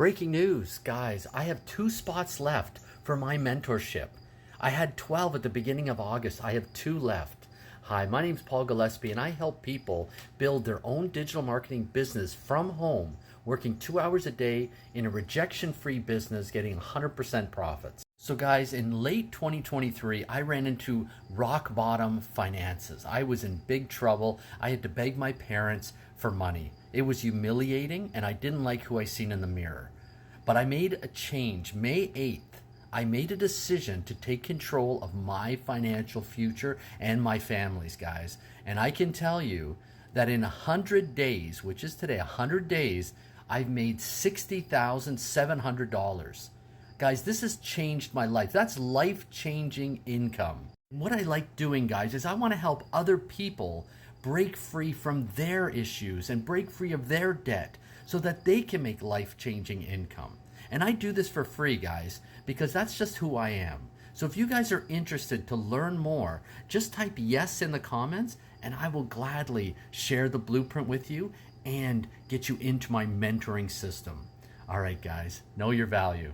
Breaking news, guys. I have 2 spots left for my mentorship. I had 12 at the beginning of August. I have 2 left. Hi, my name is Paul Gillespie, and I help people build their own digital marketing business from home, working 2 hours a day in a rejection-free business, getting 100% profits. So guys, in late 2023, I ran into rock bottom finances. I was in big trouble. I had to beg my parents for money. It was humiliating, and I didn't like who I seen in the mirror. But I made a change. May 8th, I made a decision to take control of my financial future and my family's, guys. And I can tell you that in 100 days, which is today, 100 days, I've made $60,700. Guys, this has changed my life. That's life-changing income. What I like doing, guys, is I want to help other people break free from their issues and break free of their debt so that they can make life-changing income. And I do this for free, guys, because that's just who I am. So if you guys are interested to learn more, just type yes in the comments and I will gladly share the blueprint with you and get you into my mentoring system. All right, guys, know your value.